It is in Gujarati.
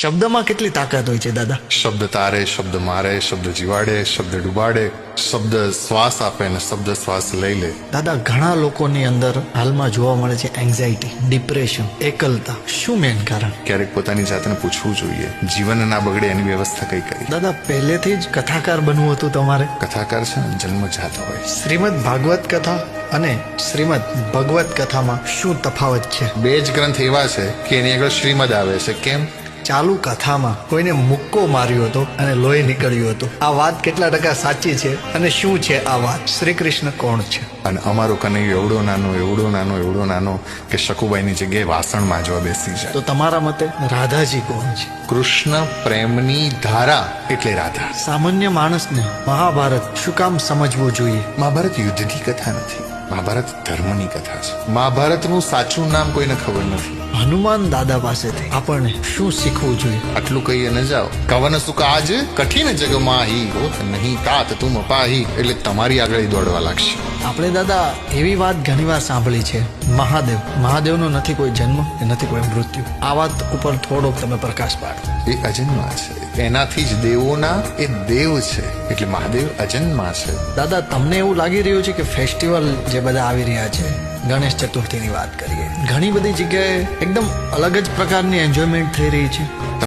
શબ્દમાં કેટલી તાકાત હોય છે દાદા. શબ્દ તારે, શબ્દ મારે, શબ્દ જીવાડે, શબ્દ ડુબાડે, શબ્દ શ્વાસ આપે ને શબ્દ શ્વાસ લઈ લે. દાદા, ઘણા લોકોની અંદર હાલમાં જોવા મળે છે એન્ઝાઇટી, ડિપ્રેશન, એકલતા. શું મેન કારણ? ક્યારેક પોતાની જાતને પૂછવું જોઈએ, જીવન ના બગડે એની વ્યવસ્થા કઈ કરી. દાદા, પહેલેથી જ કથાકાર બનવું હતું તમારે? કથાકાર છે ને જન્મજાત હોય. શ્રીમદ ભાગવત કથા અને શ્રીમદ ભગવત કથામાં શું તફાવત છે? બે જ ગ્રંથ એવા છે કે એની આગળ શ્રીમદ આવે છે. કેમ? ચાલુ કથામાં કોઈને મુક્કો માર્યો હતો અને લોહી નીકળ્યું હતું. આ વાત કેટલા ટકા સાચી છે અને શું છે આ વાત? શ્રી કૃષ્ણ કોણ છે? અને અમારો કનૈયો એવડો નાનો, એવડો નાનો, એવડો નાનો કે શકુબાઈની જગ્યાએ વાસણ માંજવા બેસી જાય. તો તમારા મતે રાધાજી કોણ છે? કૃષ્ણ પ્રેમની ધારા એટલે રાધા. સામાન્ય માણસને મહાભારત શું કામ સમજવું જોઈએ? મહાભારત યુદ્ધની કથા નથી, મહાભારત ધર્મની કથા છે. મહાભારતનું સાચું નામ કોઈને ખબર નથી. હનુમાન દાદા પાસેથી આપણને શું શીખવું જોઈએ? આટલું કહીએ ન જાઓ. કવન સુખ આજ કઠિન જગ માહી, હોત નહીં તાત તુમ પાહી. એટલે તમારી આગળ દોડવા લાગશે. આપણે દાદા એવી વાત ઘણીવાર સાંભળી છે, મહાદેવનો નથી કોઈ જન્મ કે નથી કોઈ મૃત્યુ. આ વાત ઉપર થોડોક તમે પ્રકાશ પાડો. એ અજન્મા છે, એનાથી જ દેવોના એ દેવ છે, એટલે મહાદેવ અજન્મા છે. દાદા, તમને એવું લાગી રહ્યું છે કે ફેસ્ટિવલ જે બધા આવી રહ્યા છે, ગણેશ ચતુર્થીની વાત કરીએ, ઘણી બધી જગ્યાએ એકદમ અલગ જ પ્રકારની એન્જોયમેન્ટ થઈ રહી છે.